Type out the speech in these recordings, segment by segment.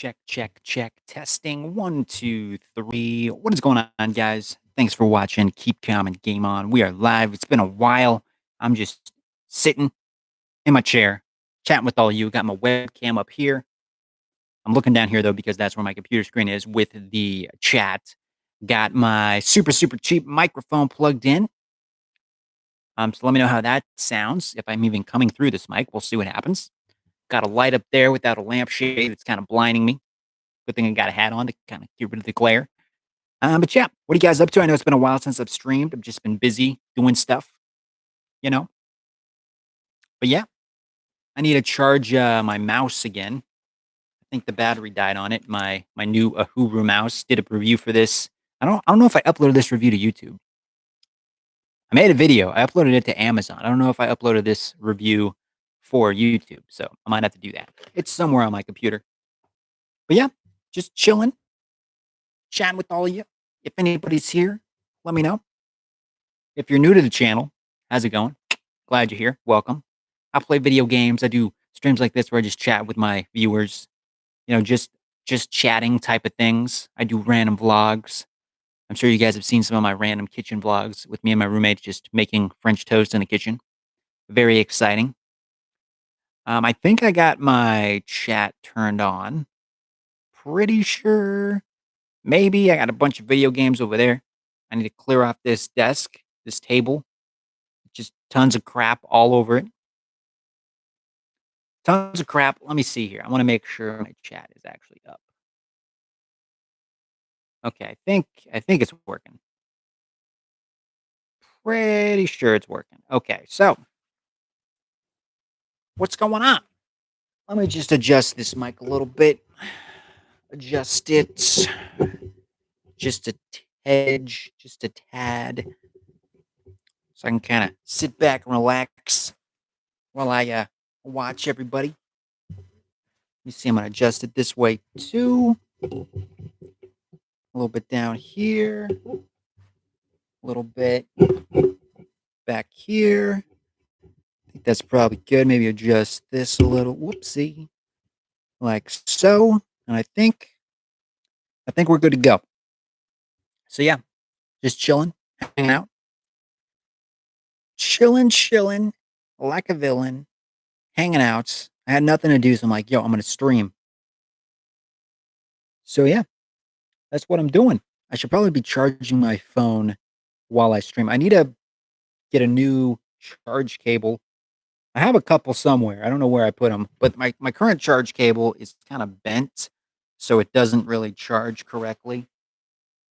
Check, check, check. Testing. One, two, three. What is going on, guys? Thanks for watching. Keep calm and game on. We are live. It's been a while. I'm just sitting in my chair, chatting with all of you. Got my webcam up here. I'm looking down here, though, because that's where my computer screen is with the chat. Got my super, super cheap microphone plugged in. So let me know how that sounds. If I'm even coming through this mic, we'll see what happens. Got a light up there without a lampshade. It's kind of blinding me. Good thing I got a hat on to kind of get rid of the glare. But yeah, what are you guys up to? I know it's been a while since I've streamed. I've just been busy doing stuff, you know. But yeah, I need to charge my mouse again. I think the battery died on it. My new Ahuru mouse. Did a review for this. I don't know if I uploaded this review to YouTube. I made a video. I uploaded it to Amazon. I don't know if I uploaded this review for YouTube, so I might have to do that. It's somewhere on my computer. But yeah, just chilling, chatting with all of you. If anybody's here, let me know. If you're new to the channel, how's it going? Glad you're here. Welcome. I play video games. I do streams like this where I just chat with my viewers. You know, just chatting type of things. I do random vlogs. I'm sure you guys have seen some of my random kitchen vlogs with me and my roommate just making French toast in the kitchen. Very exciting. I think I got my chat turned on. Pretty sure. Maybe I got a bunch of video games over there. I need to clear off this desk, this table. Just tons of crap all over it. Tons of crap. Let me see here. I want to make sure my chat is actually up. Okay, I think it's working. Pretty sure it's working. Okay, so what's going on? Let me just adjust this mic a little bit. Adjust it just a edge, just a tad, so I can kind of sit back and relax while I watch everybody. Let me see. I'm gonna adjust it this way too. A little bit down here. A little bit back here. I think that's probably good. Maybe adjust this a little. Whoopsie. Like so. And I think we're good to go. So yeah, just chilling, hanging out. Chilling, like a villain, hanging out. I had nothing to do, so I'm like, yo, I'm gonna stream. So yeah, that's what I'm doing. I should probably be charging my phone while I stream. I need to get a new charge cable. I have a couple somewhere. I don't know where I put them, but my current charge cable is kind of bent, so it doesn't really charge correctly.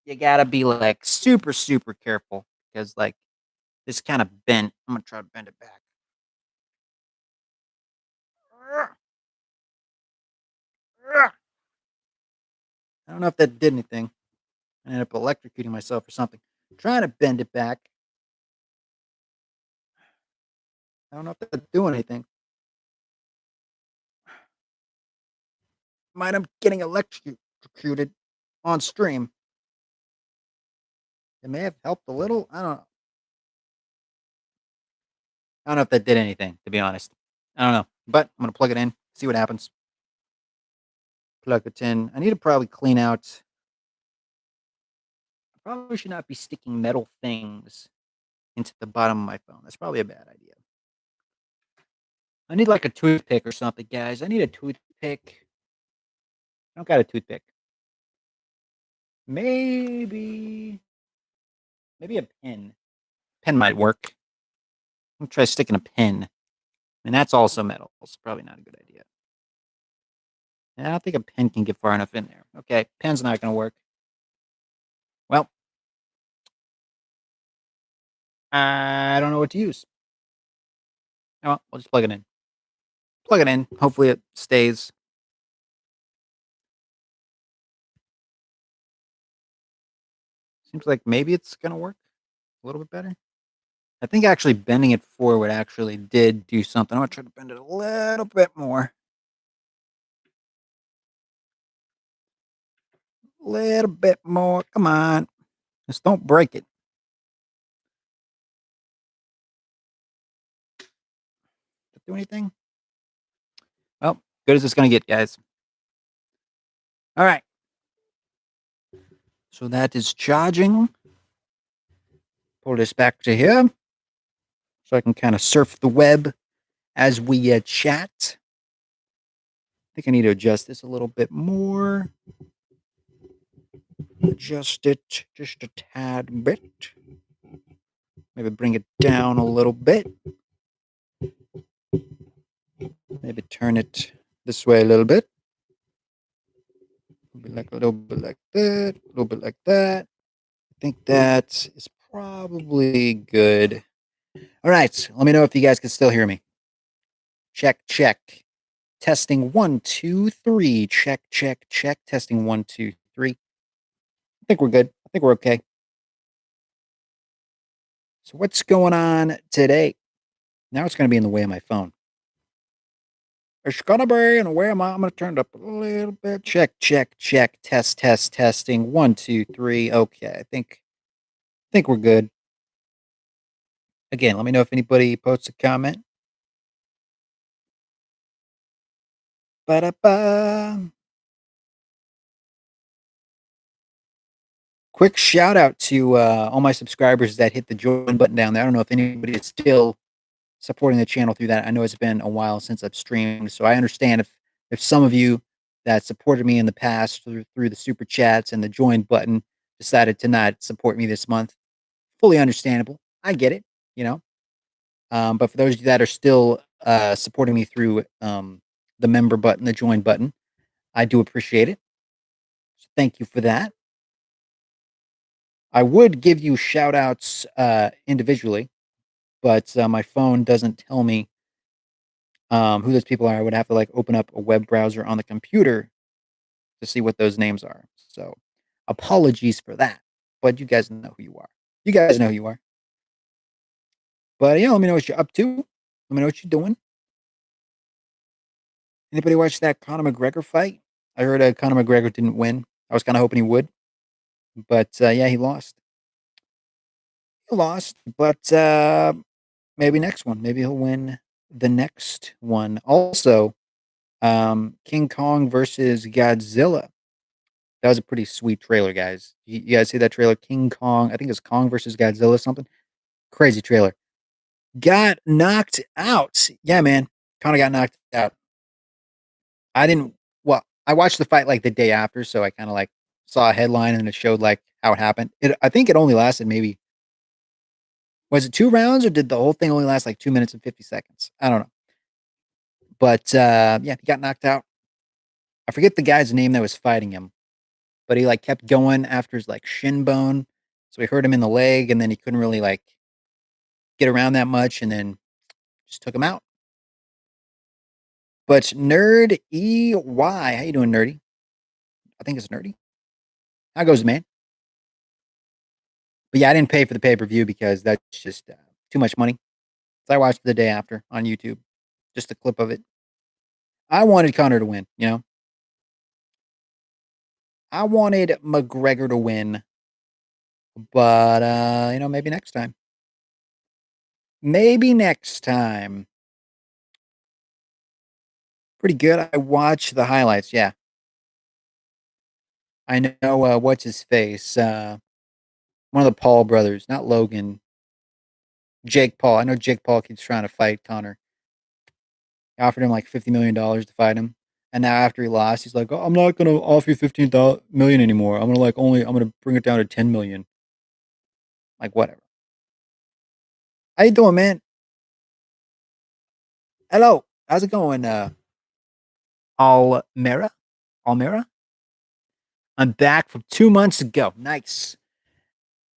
You gotta be like super, super careful because like this kind of bent. I'm gonna try to bend it back. I don't know if that did anything. I ended up electrocuting myself or something. I'm trying to bend it back. I don't know if that's doing anything. Might I'm getting electrocuted on stream. It may have helped a little. I don't know. I don't know if that did anything, to be honest. I don't know. But I'm gonna plug it in, see what happens. Plug it in. I need to probably clean out. I probably should not be sticking metal things into the bottom of my phone. That's probably a bad idea. I need like a toothpick or something, guys. I need a toothpick. I don't got a toothpick. Maybe a pen. Pen might work. I'm gonna try sticking a pen. And that's also metal. It's probably not a good idea. I don't think a pen can get far enough in there. Okay, pen's not gonna work. Well, I don't know what to use. Oh, I'll just plug it in. Plug it in. Hopefully it stays. Seems like maybe it's gonna work a little bit better. I think actually bending it forward actually did do something. I'm gonna try to bend it a little bit more. Little bit more. Come on. Just don't break it. Did it do anything? Well, good as it's gonna get, guys. All right. So that is charging. Pull this back to here so I can kind of surf the web as we chat. I think I need to adjust this a little bit more. Adjust it just a tad bit. Maybe bring it down a little bit. Maybe turn it this way a little bit. A little bit like that. A little bit like that. I think that is probably good. All right. Let me know if you guys can still hear me. Check, check. Testing 1, 2, 3. Check, check, check. Testing 1, 2, 3. I think we're good. I think we're okay. So what's going on today? Now it's going to be in the way of my phone. It's going to be in the way of my. I'm going to turn it up a little bit. Check, check, check. Test, test, testing. 1, 2, 3. Okay, I think we're good. Again, let me know if anybody posts a comment. Ba-da-ba. Quick shout out to all my subscribers that hit the join button down there. I don't know if anybody is still supporting the channel through that. I know it's been a while since I've streamed, so I understand if some of you that supported me in the past through the super chats and the join button decided to not support me this month. Fully understandable. I get it, you know. But for those of you that are still supporting me through the member button, the join button, I do appreciate it. So thank you for that. I would give you shout outs individually, but my phone doesn't tell me who those people are. I would have to like open up a web browser on the computer to see what those names are. So apologies for that, but you guys know who you are. You guys know who you are. But yeah, let me know what you're up to. Let me know what you're doing. Anybody watch that Conor McGregor fight? I heard Conor McGregor didn't win. I was kind of hoping he would, but yeah, he lost. He lost, but maybe next one. Maybe he'll win the next one. Also, King Kong versus Godzilla. That was a pretty sweet trailer, guys. You guys see that trailer? King Kong. I think it's Kong versus Godzilla, something crazy trailer. Got knocked out. Yeah, man. Kind of got knocked out. I didn't. Well, I watched the fight like the day after, so I kind of like saw a headline and it showed like how it happened. I think it only lasted maybe. Was it 2 rounds or did the whole thing only last like 2 minutes and 50 seconds? I don't know. But yeah, he got knocked out. I forget the guy's name that was fighting him, but he like kept going after his like shin bone. So he hurt him in the leg, and then he couldn't really like get around that much, and then just took him out. But Nerd EY, how you doing, Nerdy? I think it's Nerdy. How goes, man? But yeah, I didn't pay for the pay per view because that's just too much money. So I watched it the day after on YouTube, just a clip of it. I wanted Connor to win, you know. I wanted McGregor to win, but you know, maybe next time. Maybe next time. Pretty good. I watched the highlights. Yeah, I know. What's his face? One of the Paul brothers, not Logan. Jake Paul. I know Jake Paul keeps trying to fight Connor. He offered him like $50 million to fight him, and now after he lost, he's like, "Oh, I'm not gonna offer you 15 million anymore. I'm gonna bring it down to 10 million." Like whatever. How you doing, man? Hello. How's it going? Almera? Almera? I'm back from 2 months ago. Nice.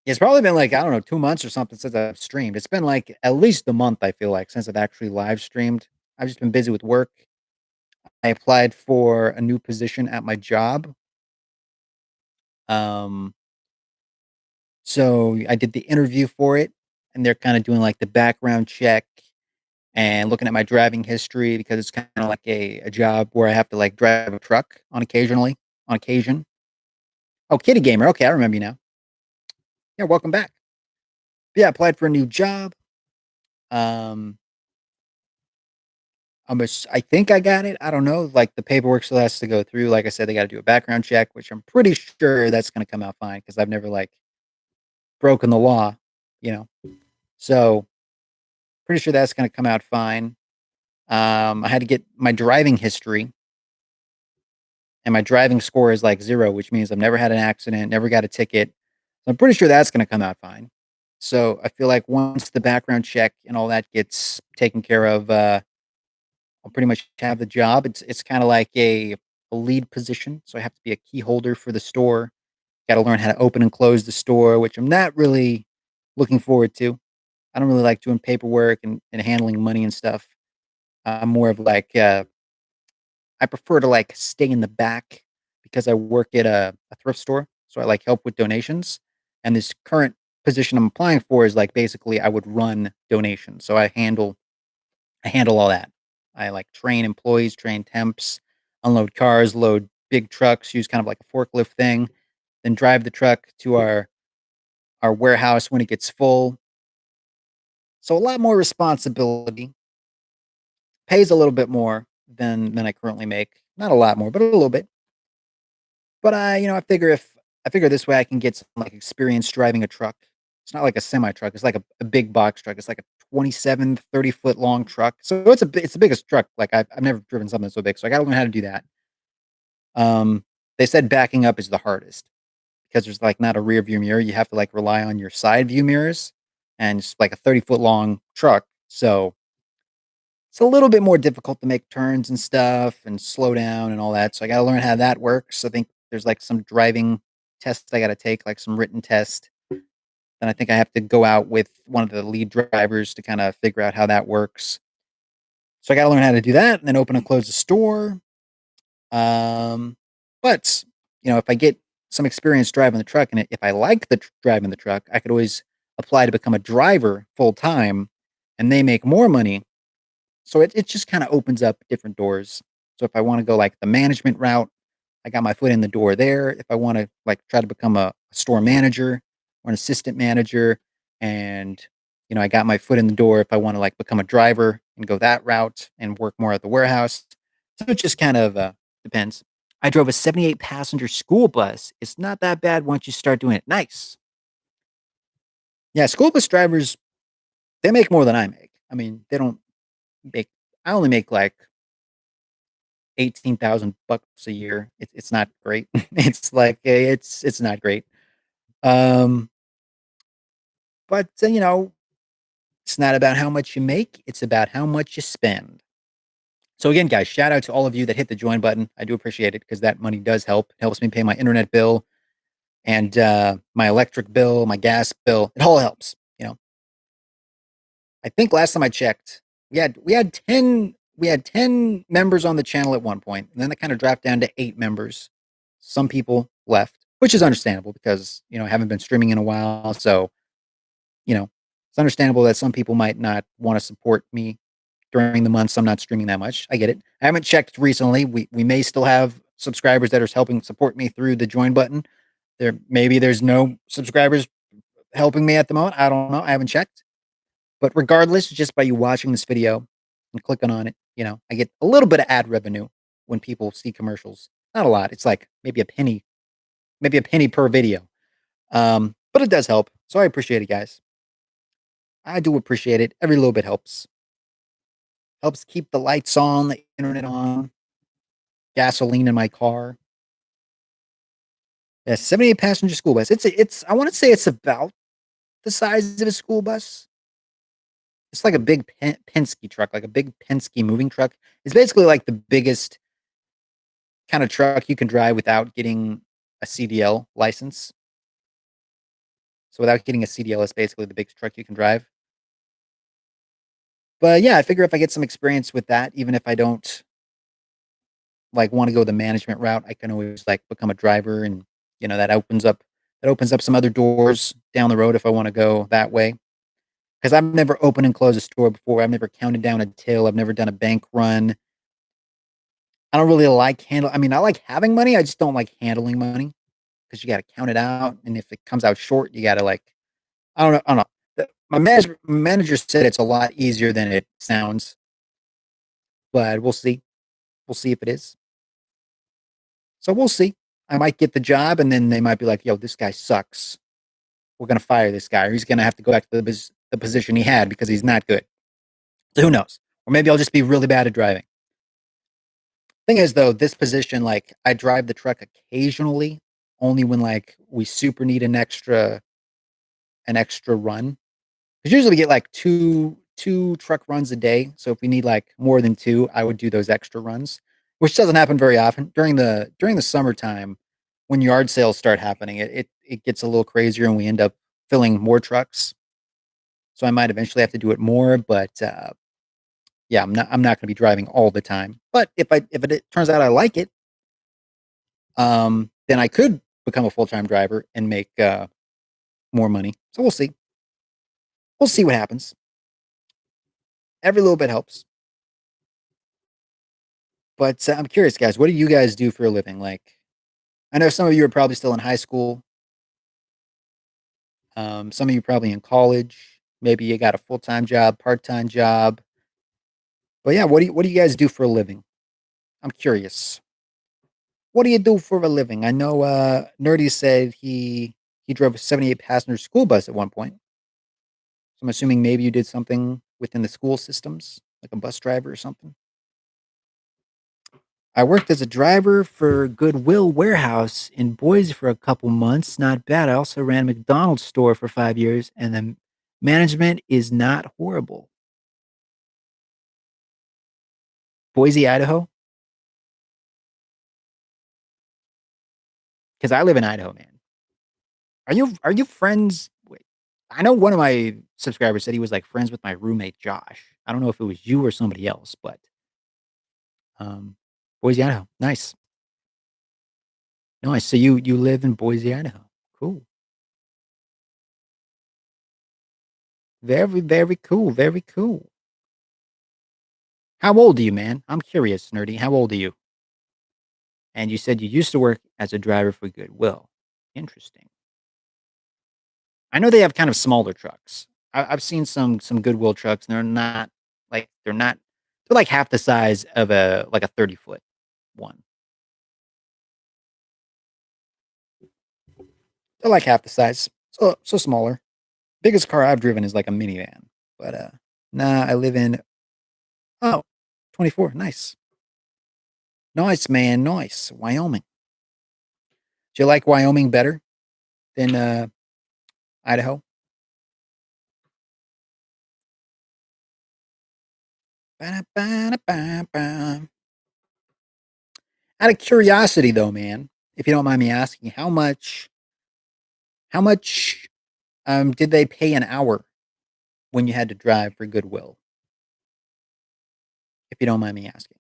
It's probably been like, I don't know, 2 months or something since I've streamed. It's been like at least a month, I feel like, since I've actually live streamed. I've just been busy with work. I applied for a new position at my job. Um, so I did the interview for it, and they're kind of doing like the background check and looking at my driving history because it's kind of like a job where I have to like drive a truck on occasion. Oh, Kitty Gamer. Okay, I remember you now. Yeah, welcome back. Yeah, I applied for a new job. Um, I think I got it. I don't know. Like the paperwork still has to go through. Like I said, they got to do a background check, which I'm pretty sure that's going to come out fine because I've never like broken the law, you know. So pretty sure that's going to come out fine. I had to get my driving history, and my driving score is like 0, which means I've never had an accident, never got a ticket. So I'm pretty sure that's going to come out fine. So I feel like once the background check and all that gets taken care of, I'll pretty much have the job. It's kind of like a lead position, so I have to be a key holder for the store. Got to learn how to open and close the store, which I'm not really looking forward to. I don't really like doing paperwork and handling money and stuff. I'm more of like I prefer to like stay in the back because I work at a thrift store, so I like help with donations. And this current position I'm applying for is like basically I would run donations, so I handle all that. I like train employees, train temps, unload cars, load big trucks, use kind of like a forklift thing, then drive the truck to our warehouse when it gets full. So a lot more responsibility. Pays a little bit more than I currently make. Not a lot more, but a little bit. But I figure this way I can get some like experience driving a truck. It's not like a semi truck. It's like a big box truck. It's like a 27, 30-foot long truck. So it's the biggest truck. Like I've never driven something so big. So I got to learn how to do that. Um, they said backing up is the hardest because there's like not a rear view mirror. You have to like rely on your side view mirrors, and it's like a 30-foot long truck. So it's a little bit more difficult to make turns and stuff and slow down and all that. So I got to learn how that works. I think there's like some driving tests I got to take, like some written test. Then I think I have to go out with one of the lead drivers to kind of figure out how that works. So I got to learn how to do that and then open and close the store. Um, but if I get some experience driving the truck, and if I like driving the truck, I could always apply to become a driver full time, and they make more money. So it just kind of opens up different doors. So if I want to go like the management route, I got my foot in the door there. If I want to like try to become a store manager or an assistant manager, and I got my foot in the door if I want to like become a driver and go that route and work more at the warehouse. So it just kind of depends. I drove a 78 passenger school bus. It's not that bad once you start doing it. Nice. Yeah, school bus drivers, they make more than I make. I mean, they don't make, I only make like 18,000 bucks a year. It's not great. It's like it's not great. Um, but it's not about how much you make, it's about how much you spend. So again, guys, shout out to all of you that hit the join button. I do appreciate it because that money does help. It helps me pay my internet bill and my electric bill, my gas bill. It all helps. I think last time I checked, we had 10 members on the channel at one point, and then it kind of dropped down to 8 members. Some people left, which is understandable because I haven't been streaming in a while. So it's understandable that some people might not want to support me during the months I'm not streaming that much. I get it. I haven't checked recently. We may still have subscribers that are helping support me through the join button. There's no subscribers helping me at the moment. I don't know. I haven't checked. But regardless, just by you watching this video and clicking on it, I get a little bit of ad revenue when people see commercials. Not a lot. It's like maybe a penny per video. But it does help. So I appreciate it, guys. I do appreciate it. Every little bit helps. Helps keep the lights on, the internet on, gasoline in my car. Yeah, 78 passenger school bus. It's I want to say it's about the size of a school bus. It's like a big Penske truck, like a big Penske moving truck. It's basically like the biggest kind of truck you can drive without getting a CDL license. So without getting a CDL, it's basically the biggest truck you can drive. But yeah, I figure if I get some experience with that, even if I don't like want to go the management route, I can always like become a driver, and that opens up some other doors down the road if I want to go that way. Because I've never opened and closed a store before. I've never counted down a till. I've never done a bank run. I don't really like I mean, I like having money. I just don't like handling money because you got to count it out, and if it comes out short, you got to like I don't know. I don't know. My manager said it's a lot easier than it sounds. but we'll see. We'll see if it is. So we'll see. I might get the job, and then they might be like, "Yo, this guy sucks. We're gonna fire this guy, or he's gonna have to go back to the position he had because he's not good." So who knows? Or maybe I'll just be really bad at driving. Thing is, though, this position, like, I drive the truck occasionally, only when like we super need an extra run. Because usually we get like two truck runs a day. So if we need like more than two, I would do those extra runs, which doesn't happen very often during the summertime. When yard sales start happening, it gets a little crazier, and we end up filling more trucks. So I might eventually have to do it more, but yeah, I'm not going to be driving all the time. But if it turns out I like it, then I could become a full time driver and make more money. So we'll see. We'll see what happens. Every little bit helps. But I'm curious, guys. What do you guys do for a living? Like, I know some of you are probably still in high school. Some of you probably in college. Maybe you got a full time job, part time job. But yeah, what do you guys do for a living? I'm curious. What do you do for a living? I know Nerdy said he drove a 78 passenger school bus at one point. So I'm assuming maybe you did something within the school systems, like a bus driver or something. I worked as a driver for Goodwill Warehouse in Boise for a couple months. Not bad. I also ran a McDonald's store for 5 years, and the management is not horrible. Boise, Idaho, because I live in Idaho, man. Are you friends? Wait, I know one of my subscribers said he was like friends with my roommate Josh. I don't know if it was you or somebody else, but um, Boise, Idaho, nice, nice. So you live in Boise, Idaho. Cool. Very, very cool. Very cool. How old are you, man? I'm curious, nerdy. How old are you? And you said you used to work as a driver for Goodwill. Interesting. I know they have kind of smaller trucks. I've seen some Goodwill trucks, and they're like half the size of a 30-foot one. They're like half the size, so smaller. Biggest car I've driven is like a minivan. But nah, I live in oh 24. Nice, nice, man, nice. Wyoming. Do you like Wyoming better than Idaho? Ba-da-ba-da-ba-ba. Out of curiosity, though, man, if you don't mind me asking, how much did they pay an hour when you had to drive for Goodwill? If you don't mind me asking.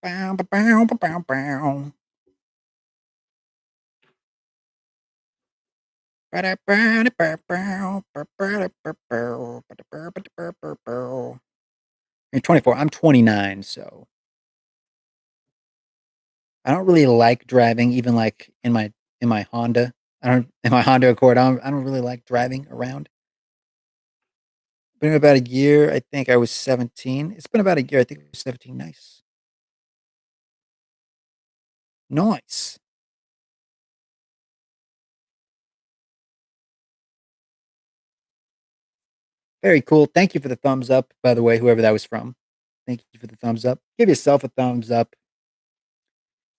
Bow, bow, bow, bow, bow. You're 24. I'm 29, so I don't really like driving, even like in my Honda. I don't in my Honda Accord. I don't really like driving around. Been about a year. I think I was 17. It's been about a year. I think I was 17. Nice. Nice. Very cool. Thank you for the thumbs up, by the way, whoever that was from. Thank you for the thumbs up. Give yourself a thumbs up.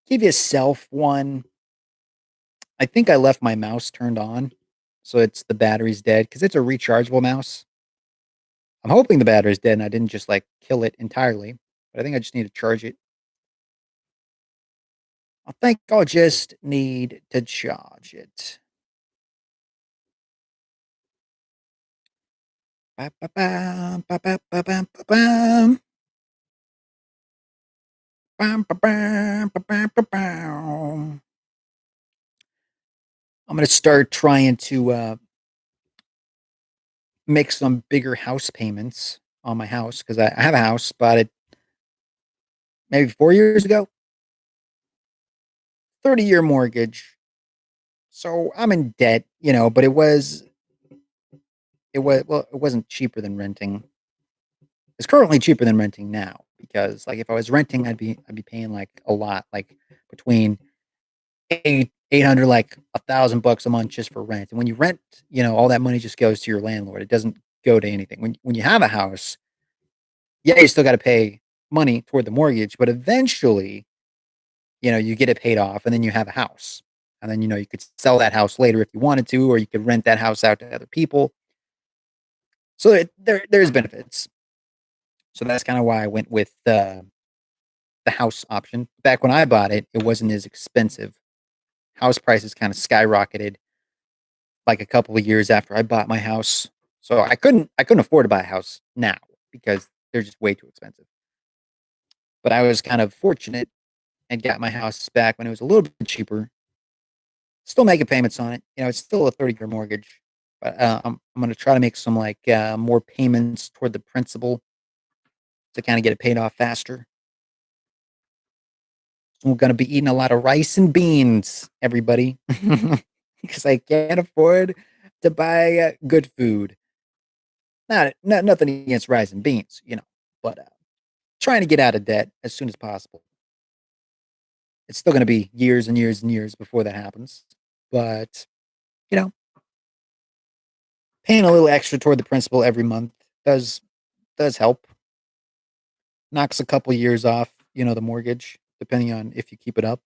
Give yourself one. I think I left my mouse turned on, so it's the battery's dead because it's a rechargeable mouse. I'm hoping the battery's dead and I didn't just like kill it entirely, but I think I just need to charge it. I think I just need to charge it. Ba-ba-bam, ba-ba-ba-bam, ba-bam. Bam, ba-bam, ba-bam, ba-bam. I'm gonna start trying to make some bigger house payments on my house because I have a house, bought it maybe 4 years ago, 30-year mortgage. So I'm in debt, but it wasn't cheaper than renting. It's currently cheaper than renting now because like if I was renting, I'd be paying like a lot, like between 800 like $1,000 a month just for rent. And when you rent, all that money just goes to your landlord. It doesn't go to anything. When you have a house, yeah, you still got to pay money toward the mortgage, but eventually, you get it paid off and then you have a house. And then, you could sell that house later if you wanted to, or you could rent that house out to other people. So there's benefits. So that's kind of why I went with the house option. Back when I bought it, it wasn't as expensive. House prices kind of skyrocketed like a couple of years after I bought my house. So I couldn't afford to buy a house now because they're just way too expensive. But I was kind of fortunate and got my house back when it was a little bit cheaper. Still making payments on it. It's still a 30-year mortgage, but I'm going to try to make some like more payments toward the principal to kind of get it paid off faster. We're going to be eating a lot of rice and beans, everybody, because I can't afford to buy good food. Not nothing against rice and beans, but trying to get out of debt as soon as possible. It's still going to be years and years and years before that happens, but you know, paying a little extra toward the principal every month does help. Knocks a couple years off, the mortgage, depending on if you keep it up.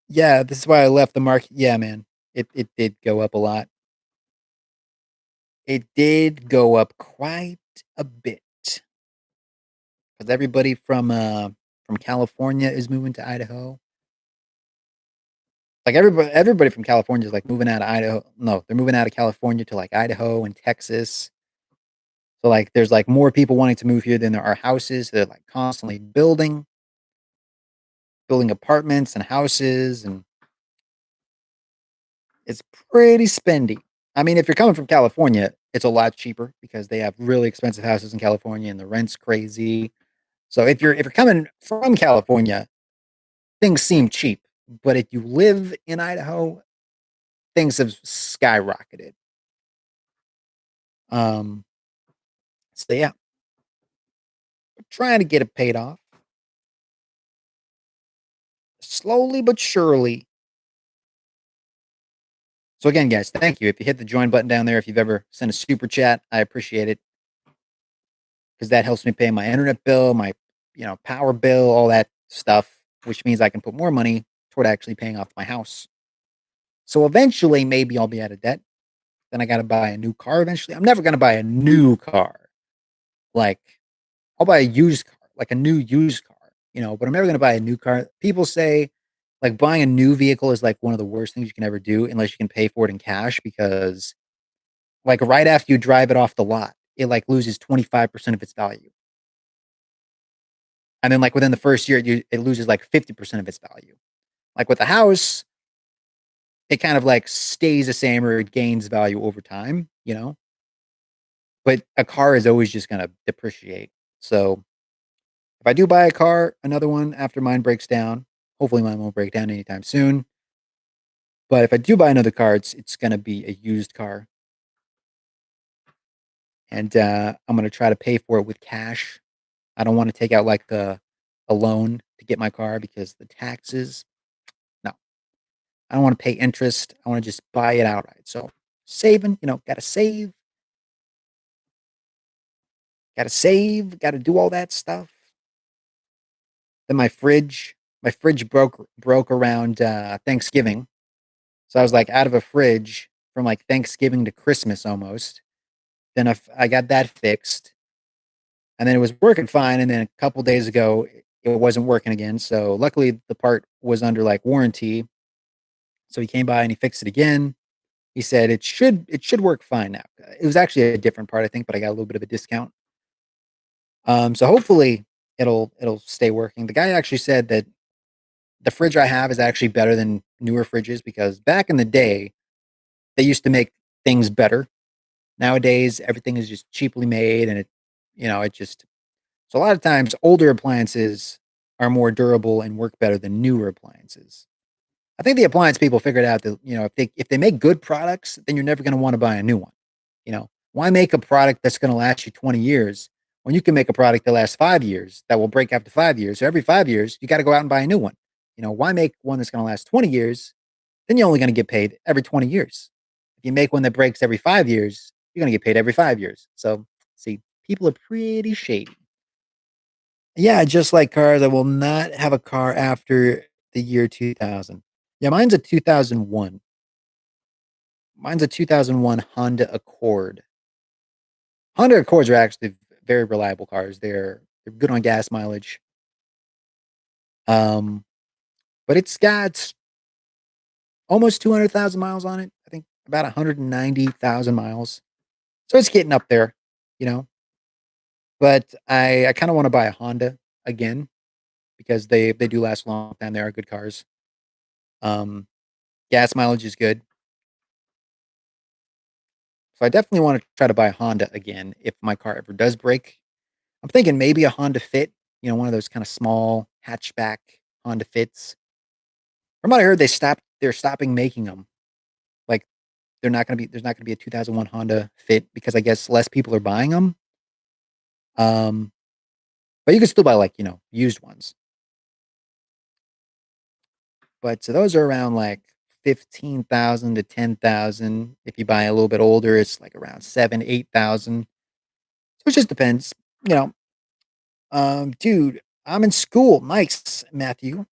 Yeah, this is why I left the market. Yeah, man, it did go up a lot. It did go up quite a bit because everybody from California is moving to Idaho. Like everybody from California is like moving out of Idaho. No, they're moving out of California to like Idaho and Texas. So like there's like more people wanting to move here than there are houses. They're like constantly building apartments and houses, and it's pretty spendy. I mean, if you're coming from California, it's a lot cheaper because they have really expensive houses in California and the rent's crazy. So if you're coming from California, things seem cheap. But if you live in Idaho, things have skyrocketed. Um, so yeah, trying to get it paid off slowly but surely. So again, guys, thank you. If you hit the join button down there, if you've ever sent a super chat, I appreciate it because that helps me pay my internet bill, my power bill, all that stuff, which means I can put more money toward actually paying off my house. So eventually, maybe I'll be out of debt. Then I got to buy a new car eventually. I'm never going to buy a new car. Like, I'll buy a used car, like a new used car, but I'm never going to buy a new car. People say, like, buying a new vehicle is like one of the worst things you can ever do unless you can pay for it in cash because, like, right after you drive it off the lot, it like loses 25% of its value. And then, like, within the first year, it loses like 50% of its value. Like, with a house, it kind of like stays the same or it gains value over time. But a car is always just going to depreciate. So if I do buy a car, another one after mine breaks down, hopefully mine won't break down anytime soon. But if I do buy another car, it's going to be a used car. And I'm going to try to pay for it with cash. I don't want to take out like a loan to get my car because the taxes. No, I don't want to pay interest. I want to just buy it outright. So saving, got to save, got to do all that stuff. Then my fridge broke around Thanksgiving. So I was like out of a fridge from like Thanksgiving to Christmas almost. Then I got that fixed, and then it was working fine. And then a couple days ago, it wasn't working again. So luckily, the part was under like warranty. So he came by and he fixed it again. He said it should work fine now. It was actually a different part, I think, but I got a little bit of a discount. So hopefully it'll stay working. The guy actually said that the fridge I have is actually better than newer fridges because back in the day they used to make things better. Nowadays everything is just cheaply made, and it just so a lot of times older appliances are more durable and work better than newer appliances. I think the appliance people figured out that if they make good products, then you're never going to want to buy a new one. Why make a product that's going to last you 20 years when you can make a product that lasts 5 years that will break after 5 years? So every 5 years, you got to go out and buy a new one. Why make one that's going to last 20 years? Then you're only going to get paid every 20 years. If you make one that breaks every 5 years, you're going to get paid every 5 years. So, see, people are pretty shady. Yeah, just like cars, I will not have a car after the year 2000. Yeah, mine's a 2001. Mine's a 2001 Honda Accord. Honda Accords are actually very reliable cars. They're good on gas mileage. Um, but it's got almost 200,000 miles on it. I think about 190,000 miles. So it's getting up there, you know. But I kind of want to buy a Honda again because they do last a long time. They are good cars. Um, gas mileage is good. So I definitely want to try to buy a Honda again if my car ever does break. I'm thinking maybe a Honda Fit, one of those kind of small hatchback Honda Fits. From what I heard, they're stopping making them. Like there's not gonna be a 2001 Honda Fit because I guess less people are buying them. Um, but you can still buy like used ones. But so those are around like 15,000 to 10,000. If you buy a little bit older, it's like around 7, 8,000. So it just depends, you know. Dude, I'm in school. Nice, Matthew.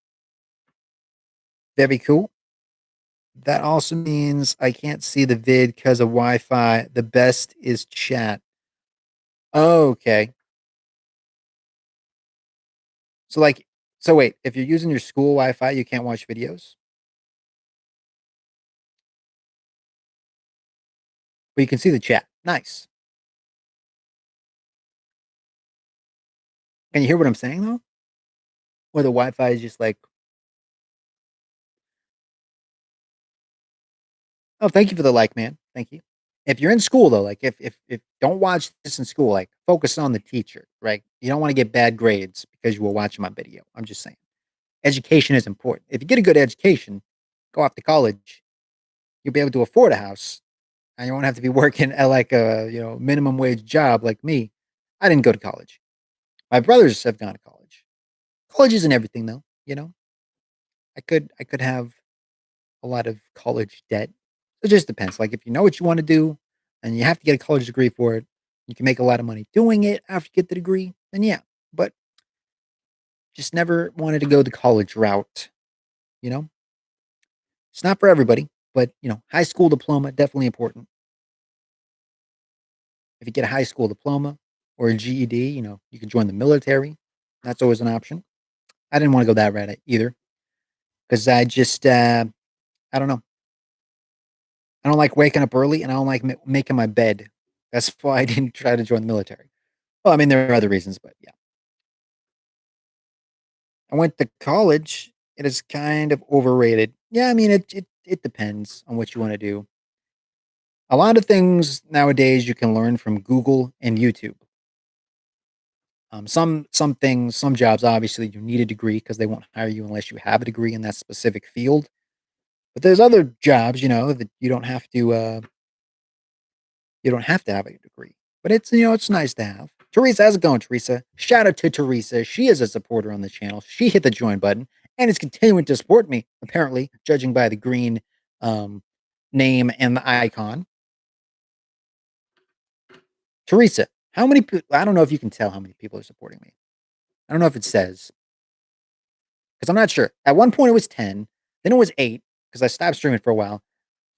Very cool. That also means I can't see the vid because of Wi-Fi. The best is chat. Okay. So like, so wait, if you're using your school Wi-Fi, you can't watch videos, but you can see the chat. Nice. Can you hear what I'm saying though? Or the Wi-Fi is just like, oh, thank you for the like, man. Thank you. If you're in school though, like if don't watch this in school, like focus on the teacher, right? You don't want to get bad grades because you were watching my video. I'm just saying. Education is important. If you get a good education, go off to college, you'll be able to afford a house and you won't have to be working at like a minimum wage job like me. I didn't go to college. My brothers have gone to college. College isn't everything though. I could have a lot of college debt. It just depends. Like if you know what you want to do and you have to get a college degree for it, you can make a lot of money doing it after you get the degree, then yeah. But just never wanted to go the college route, you know? It's not for everybody, but high school diploma definitely important. If you get a high school diploma or a GED, you can join the military. That's always an option. I didn't want to go that route either because I don't know. I don't like waking up early and I don't like making my bed. That's why I didn't try to join the military. Well, I mean, there are other reasons, but yeah. I went to college. It is kind of overrated. Yeah, I mean, it depends on what you want to do. A lot of things nowadays you can learn from Google and YouTube. Some things, some jobs, obviously, you need a degree because they won't hire you unless you have a degree in that specific field. But there's other jobs, that you don't have to have a degree. But it's nice to have. Teresa, how's it going, Teresa? Shout out to Teresa. She is a supporter on the channel. She hit the join button and is continuing to support me, apparently, judging by the green um, name and the icon. Teresa, how many I don't know if you can tell how many people are supporting me. I don't know if it says because I'm not sure. At one point it was 10, then it was 8 because I stopped streaming for a while.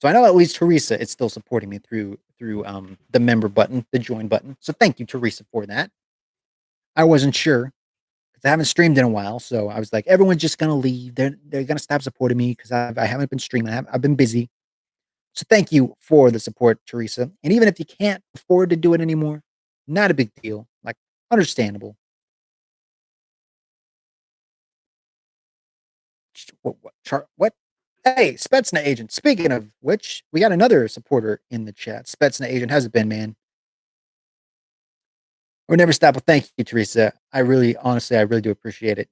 So I know at least Teresa is still supporting me through the member button, the join button. So thank you, Teresa, for that. I wasn't sure because I haven't streamed in a while, so I was like, everyone's just gonna leave. They're gonna stop supporting me because I haven't been streaming. I've been busy. So thank you for the support, Teresa. And even if you can't afford to do it anymore, not a big deal. Like understandable. What? Hey, Spetsna agent. Speaking of which, we got another supporter in the chat. Spetsna agent, how's it been, man? We'll never stop. Well, thank you, Teresa. Honestly, I really do appreciate it.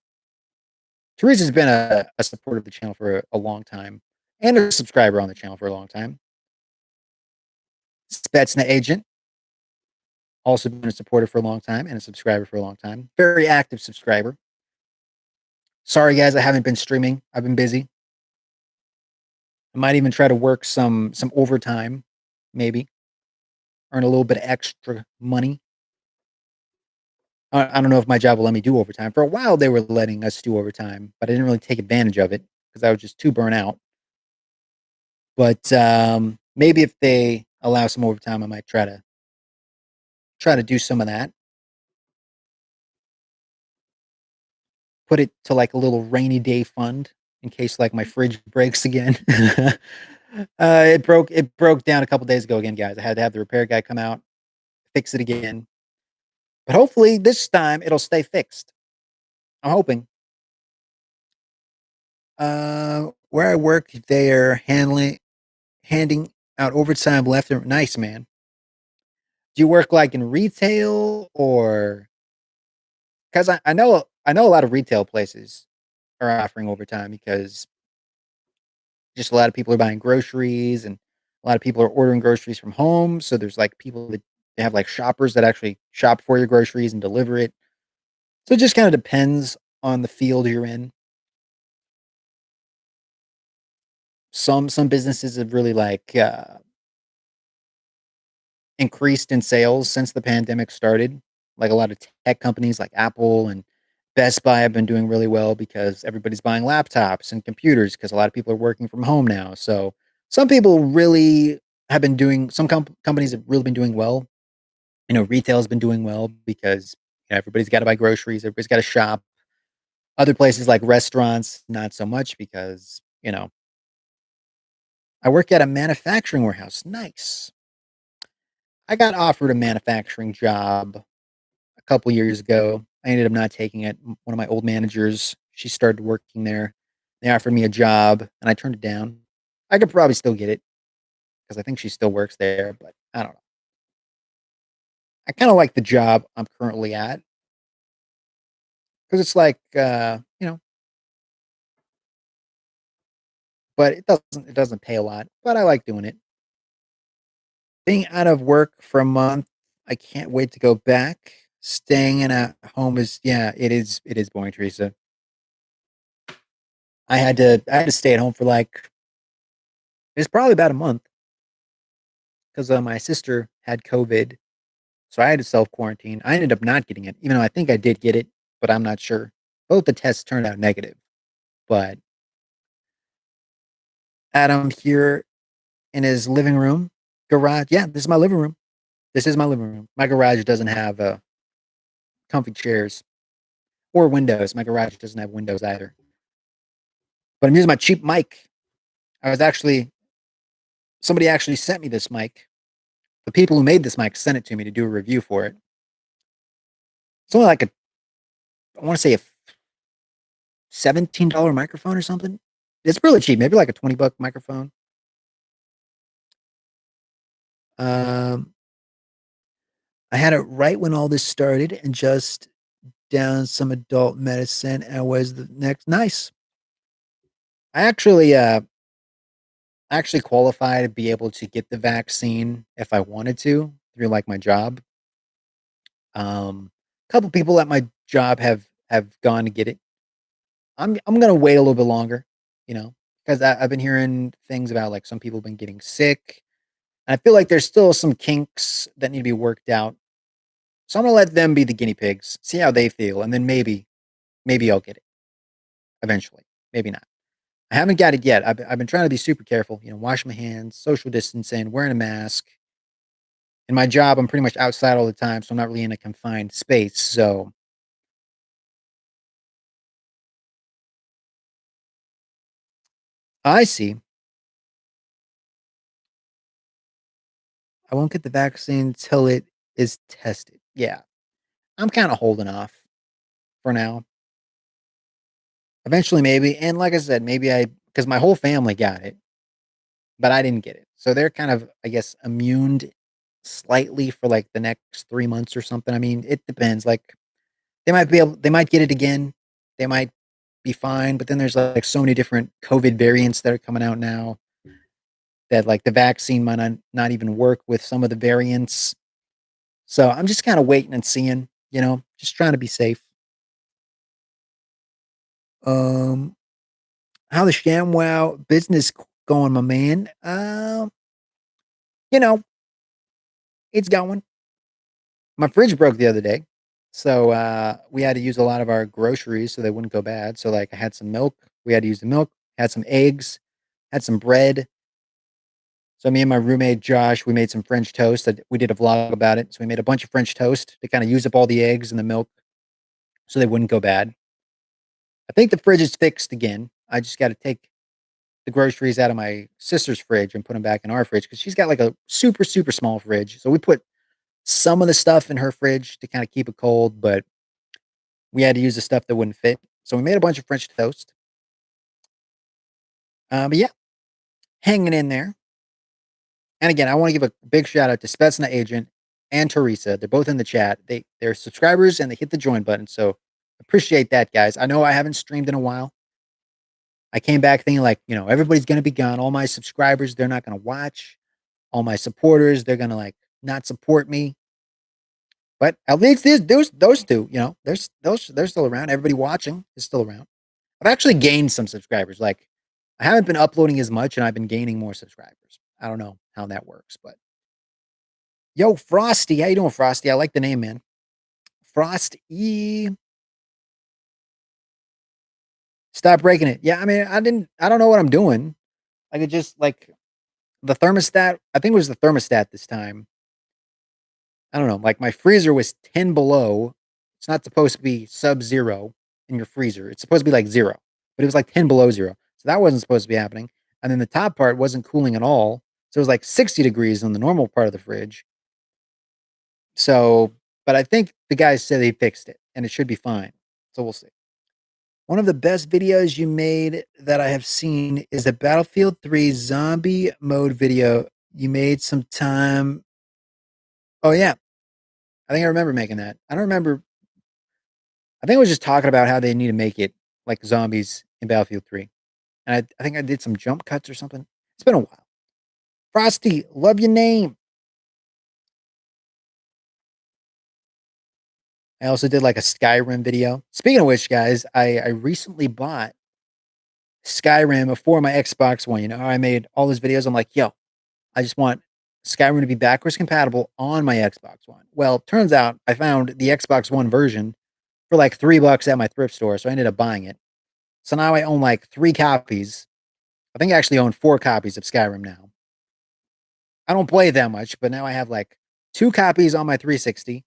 Teresa's been a supporter of the channel for a long time and a subscriber on the channel for a long time. Spetsna agent. Also been a supporter for a long time and a subscriber for a long time. Very active subscriber. Sorry guys, I haven't been streaming. I've been busy. I might even try to work some overtime, maybe earn a little bit of extra money. I don't know if my job will let me do overtime. For a while, they were letting us do overtime, but I didn't really take advantage of it because I was just too burnt out. But maybe if they allow some overtime, I might try to do some of that. Put it to like a little rainy day fund in case like my fridge breaks again. It broke down a couple days ago again, guys. I had to have the repair guy come out, fix it again. But hopefully this time it'll stay fixed. I'm hoping. Where I work, they are handing out overtime left and nice, man. Do you work like in retail or because I know a lot of retail places are offering overtime because just a lot of people are buying groceries and a lot of people are ordering groceries from home. So there's like people that they have like shoppers that actually shop for your groceries and deliver it. So it just kind of depends on the field you're in. Some businesses have really like increased in sales since the pandemic started. Like a lot of tech companies like Apple and Best Buy have been doing really well because everybody's buying laptops and computers because a lot of people are working from home now. So some people really have been doing some companies have really been doing well. Retail has been doing well because everybody's got to buy groceries, everybody's got to shop. Other places like restaurants, not so much because, I work at a manufacturing warehouse. Nice. I got offered a manufacturing job a couple years ago. I ended up not taking it. One of my old managers, she started working there. They offered me a job and I turned it down. I could probably still get it because I think she still works there, but I don't know. I kind of like the job I'm currently at because it's like, but it doesn't pay a lot, but I like doing it. Being out of work for a month, I can't wait to go back. Staying in a home is yeah, it is boring, Teresa. I had to stay at home for like it's probably about a month because my sister had COVID, so I had to self quarantine. I ended up not getting it, even though I think I did get it, but I'm not sure. Both the tests turned out negative. But Adam here in his living room, garage. Yeah, this is my living room. This is my living room. My garage doesn't have comfy chairs or windows. My garage doesn't have windows either. But I'm using my cheap mic. I was actually somebody actually sent me this mic. The people who made this mic sent it to me to do a review for it. It's only like I want to say a $17 microphone or something. It's really cheap, maybe like a $20 microphone. Um, I had it right when all this started and just down some adult medicine and was the next nice. I actually qualify to be able to get the vaccine if I wanted to through like my job. A couple people at my job have gone to get it. I'm gonna wait a little bit longer, because I've been hearing things about like some people have been getting sick. And I feel like there's still some kinks that need to be worked out. So I'm gonna let them be the guinea pigs, see how they feel, and then maybe I'll get it eventually. Maybe not. I haven't got it yet. I've been trying to be super careful, washing my hands, social distancing, wearing a mask. In my job, I'm pretty much outside all the time, so I'm not really in a confined space. So I see. I won't get the vaccine till it is tested. Yeah, I'm kind of holding off for now. Eventually, maybe. And like I said, maybe because my whole family got it, but I didn't get it. So they're kind of, I guess, immune slightly for like the next 3 months or something. I mean, it depends. Like they might get it again. They might be fine. But then there's like so many different COVID variants that are coming out now that like the vaccine might not even work with some of the variants. So I'm just kind of waiting and seeing, just trying to be safe. Um, how the ShamWow business going, my man? You know, it's going. My fridge broke the other day. So we had to use a lot of our groceries so they wouldn't go bad. So like I had some milk. We had to use the milk, had some eggs, had some bread. So me and my roommate Josh, we made some French toast. We did a vlog about it. So we made a bunch of French toast to kind of use up all the eggs and the milk so they wouldn't go bad. I think the fridge is fixed again. I just got to take the groceries out of my sister's fridge and put them back in our fridge because she's got like a super, super small fridge. So we put some of the stuff in her fridge to kind of keep it cold, but we had to use the stuff that wouldn't fit. So we made a bunch of French toast. But yeah, hanging in there. And again, I want to give a big shout out to Spetsna Agent and Teresa. They're both in the chat. They're subscribers and they hit the join button. So appreciate that, guys. I know I haven't streamed in a while. I came back thinking like, everybody's gonna be gone. All my subscribers, they're not gonna watch. All my supporters, they're gonna like not support me. But at least those two, they're still around. Everybody watching is still around. I've actually gained some subscribers. Like I haven't been uploading as much and I've been gaining more subscribers. I don't know how that works, but yo, Frosty, how you doing, Frosty? I like the name, man. Frost E. Stop breaking it. Yeah, I mean, I don't know what I'm doing. Like it just like the thermostat. I think it was the thermostat this time. I don't know. Like my freezer was 10 below. It's not supposed to be sub-zero in your freezer. It's supposed to be like zero, but it was like 10 below zero. So that wasn't supposed to be happening. And then the top part wasn't cooling at all. So it was like 60 degrees in the normal part of the fridge. So, but I think the guys said they fixed it and it should be fine. So we'll see. One of the best videos you made that I have seen is the Battlefield 3 zombie mode video you made some time. Oh, yeah. I think I remember making that. I don't remember. I think I was just talking about how they need to make it like zombies in Battlefield 3. And I think I did some jump cuts or something. It's been a while. Frosty, love your name. I also did like a Skyrim video. Speaking of which, guys, I recently bought Skyrim for my Xbox One. You know how I made all those videos? I'm like, yo, I just want Skyrim to be backwards compatible on my Xbox One. Well, turns out I found the Xbox One version for like $3 at my thrift store, so I ended up buying it. So now I own like 3 copies. I think I actually own 4 copies of Skyrim now. I don't play that much, but now I have like 2 copies on my 360.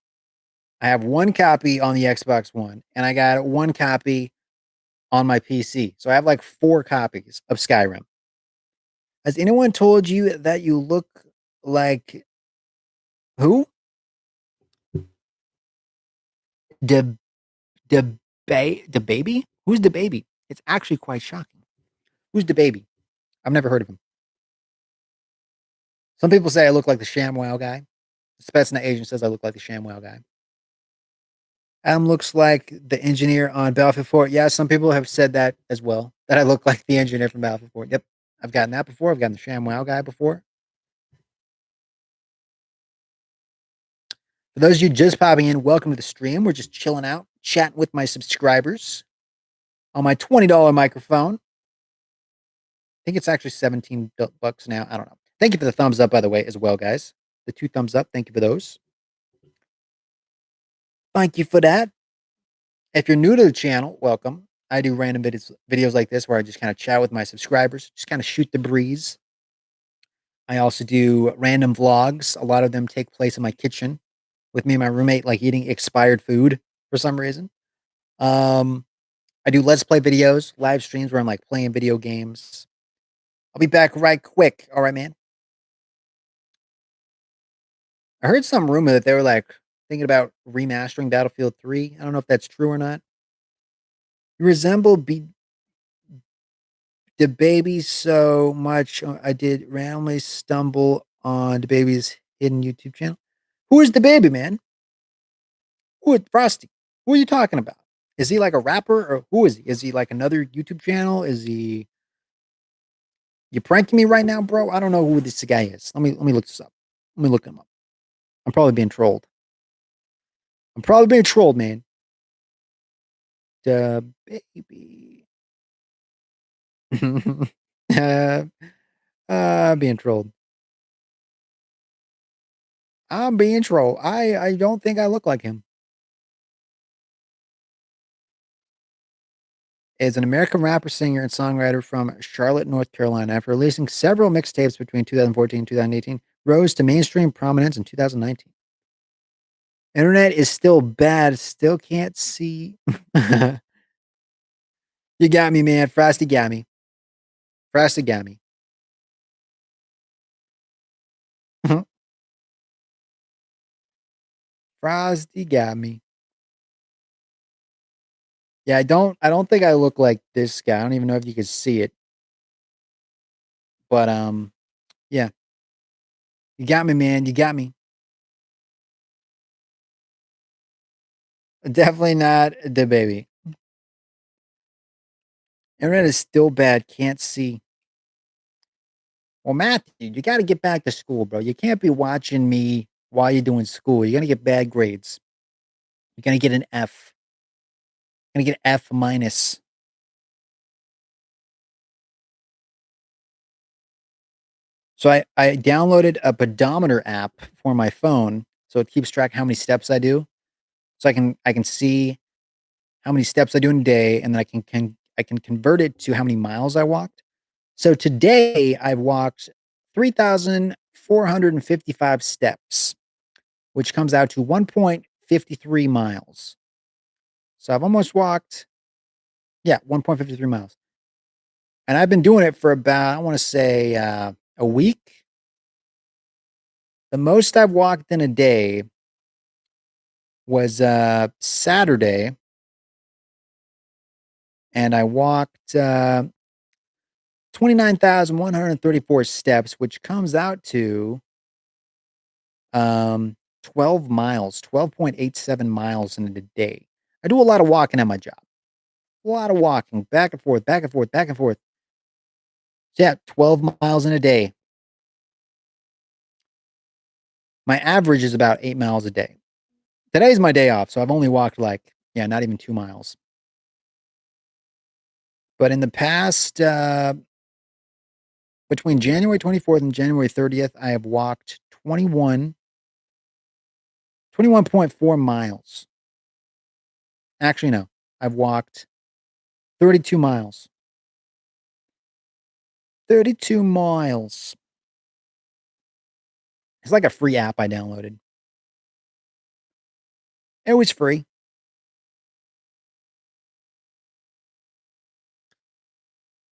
I have 1 copy on the Xbox One, and I got 1 copy on my PC. So I have like 4 copies of Skyrim. Has anyone told you that you look like who? The the baby? Who's the baby? It's actually quite shocking. Who's the baby? I've never heard of him. Some people say I look like the ShamWow guy. The Spetsna agent says I look like the ShamWow guy. Adam looks like the engineer on Battlefield 4. Yeah, some people have said that as well. That I look like the engineer from Battlefield 4. Yep. I've gotten that before. I've gotten the ShamWow guy before. For those of you just popping in, welcome to the stream. We're just chilling out, chatting with my subscribers on my $20 microphone. I think it's actually $17 now. I don't know. Thank you for the thumbs up, by the way, as well, guys. The 2 thumbs up. Thank you for those. Thank you for that. If you're new to the channel, welcome. I do random videos like this where I just kind of chat with my subscribers, just kind of shoot the breeze. I also do random vlogs. A lot of them take place in my kitchen with me and my roommate, like eating expired food for some reason. I do let's play videos, live streams where I'm like playing video games. I'll be back right quick. All right, man. I heard some rumor that they were like thinking about remastering Battlefield 3. I don't know if that's true or not. You resemble the baby so much. I did randomly stumble on the baby's hidden YouTube channel. Who is the baby, man? Who is Frosty? Who are you talking about? Is he like a rapper or who is he? Is he like another YouTube channel? Is he you pranking me right now, bro? I don't know who this guy is. Let me look this up. Let me look him up. I'm probably being trolled. I'm probably being trolled, man. Baby. uh, being trolled. I'm being trolled. I don't think I look like him. Is an American rapper, singer, and songwriter from Charlotte, North Carolina. After releasing several mixtapes between 2014 and 2018, rose to mainstream prominence in 2019. Internet is still bad. Still can't see. You got me, man. Frosty got me. Frosty got me. Frosty got me. Yeah, I don't think I look like this guy. I don't even know if you can see it. But yeah. You got me, man. You got me. Definitely not the baby. Internet is still bad. Can't see. Well, Matthew, you got to get back to school, bro. You can't be watching me while you're doing school. You're gonna get bad grades. You're gonna get an F. You're gonna get F minus. So I downloaded a pedometer app for my phone, so it keeps track how many steps I do. So I can see how many steps I do in a day, and then I can convert it to how many miles I walked. So today I've walked 3,455 steps, which comes out to 1.53 miles. So I've almost walked, yeah, 1.53 miles. And I've been doing it for about, I want to say, a week. The most I've walked in a day was Saturday, and I walked 29,134 steps, which comes out to 12 miles, 12.87 miles in a day. I do a lot of walking at my job. A lot of walking, back and forth, back and forth, back and forth. So yeah, 12 miles in a day. My average is about 8 miles a day. Today's my day off, so I've only walked like, yeah, not even 2 miles. But in the past, between January 24th and January 30th, I have walked 21.4 miles. Actually, no, I've walked 32 miles. 32 miles. It's like a free app I downloaded. It was free.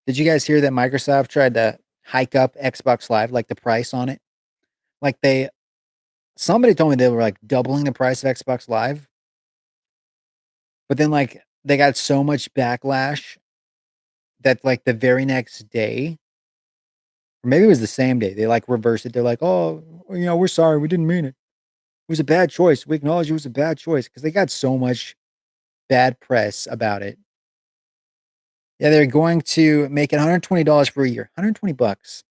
Did you guys hear that Microsoft tried to hike up Xbox Live, like the price on it? Like somebody told me they were like doubling the price of Xbox Live, but then like they got so much backlash that like the very next day, or maybe it was the same day, they like reversed it. They're like, oh, we're sorry, we didn't mean it. It was a bad choice. We acknowledge it was a bad choice because they got so much bad press about it. Yeah, they're going to make it $120 for a year. 120 bucks.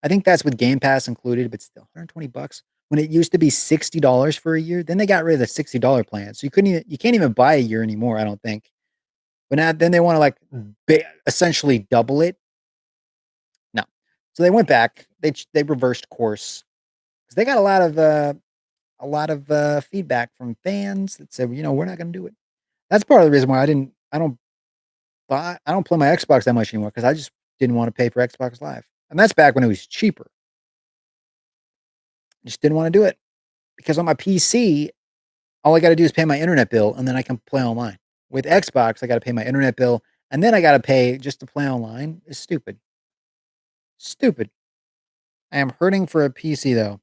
I think that's with Game Pass included, but still 120 bucks. When it used to be $60 for a year, then they got rid of the $60 plan. So you can't even buy a year anymore, I don't think. But now then they want to like essentially double it. No. So they went back. They reversed course because they got a lot of feedback from fans that said, we're not going to do it. That's part of the reason why I don't play my Xbox that much anymore because I just didn't want to pay for Xbox Live. And that's back when it was cheaper. Just didn't want to do it because on my PC, all I got to do is pay my internet bill and then I can play online. With Xbox, I got to pay my internet bill and then I got to pay just to play online. It's stupid. Stupid. I am hurting for a PC though.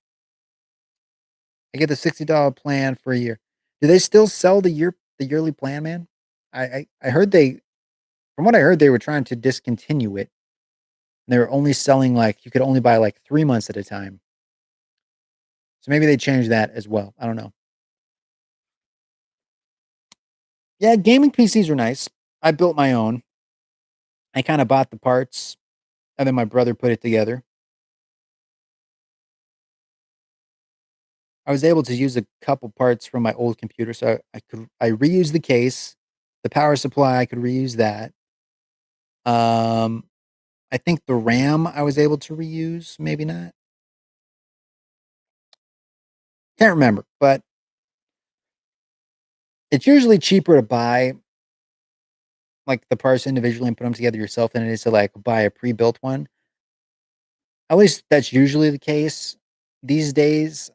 I get the $60 plan for a year. Do they still sell the yearly plan, man? I heard from what I heard, they were trying to discontinue it. They were only selling like you could only buy like 3 months at a time. So maybe they changed that as well. I don't know. Yeah, gaming PCs are nice. I built my own. I kind of bought the parts and then my brother put it together. I was able to use a couple parts from my old computer, so I reused the case, the power supply, I could reuse that. Um, I think the RAM I was able to reuse, maybe not. Can't remember, but it's usually cheaper to buy like the parts individually and put them together yourself than it is to like buy a pre-built one. At least that's usually the case. These days,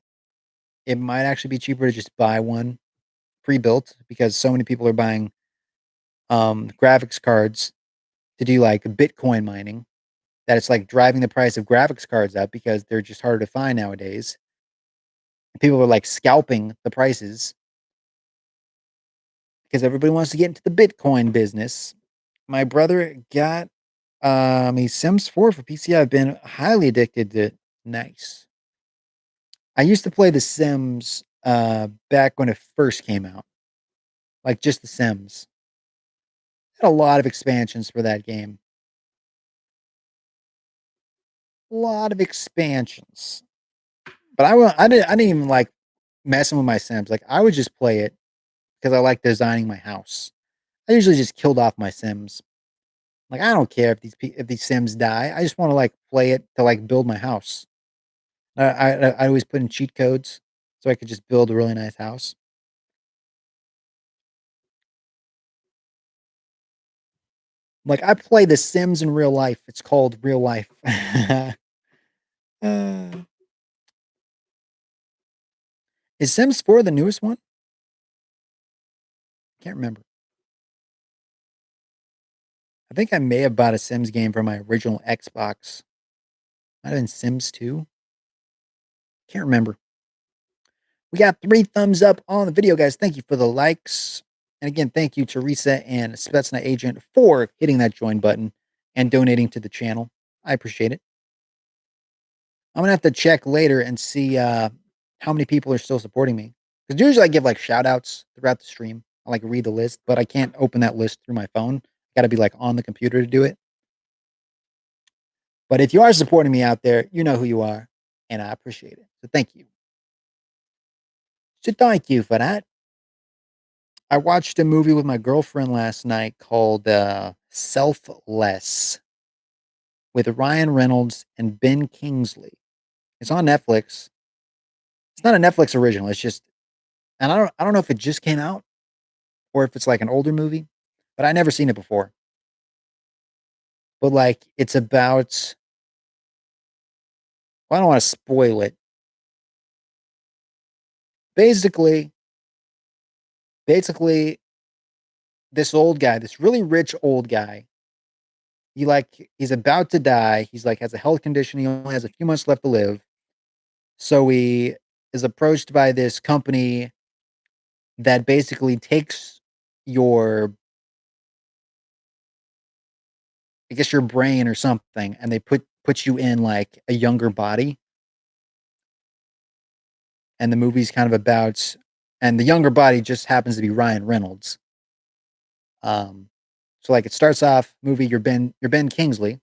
it might actually be cheaper to just buy one pre-built because so many people are buying graphics cards to do like Bitcoin mining that it's like driving the price of graphics cards up because they're just harder to find nowadays. People are like scalping the prices because everybody wants to get into the Bitcoin business. My brother got a Sims 4 for PC. I've been highly addicted to. Nice. I used to play The Sims back when it first came out, like just The Sims. Had a lot of expansions for that game. A lot of expansions. But I didn't even like messing with my Sims. Like I would just play it because I like designing my house. I usually just killed off my Sims. Like I don't care if these Sims die. I just want to like play it to like build my house. I always put in cheat codes so I could just build a really nice house. Like I play The Sims in real life. It's called real life. uh, is Sims 4 the newest one? Can't remember. I think I may have bought a Sims game for my original Xbox. Might have been Sims 2. Can't remember. We got 3 thumbs up on the video, guys. Thank you for the likes. And again, thank you Teresa and Spetsna Agent for hitting that join button and donating to the channel. I appreciate it. I'm gonna have to check later and see how many people are still supporting me. Because usually I give like shout outs throughout the stream. I like read the list, but I can't open that list through my phone. Gotta be like on the computer to do it. But if you are supporting me out there, you know who you are, and I appreciate it. So thank you. So thank you for that. I watched a movie with my girlfriend last night called Selfless with Ryan Reynolds and Ben Kingsley. It's on Netflix. It's not a Netflix original. It's just, and I don't know if it just came out or if it's like an older movie, but I never seen it before. But like, it's about. Well, I don't want to spoil it. Basically, basically, this old guy, this really rich old guy, he's about to die. He's like has a health condition. He only has a few months left to live. So he is approached by this company that basically takes your, I guess your brain or something, and they put you in like a younger body. And the movie's kind of about, and the younger body just happens to be Ryan Reynolds. Um, so like it starts off movie, you're Ben Kingsley,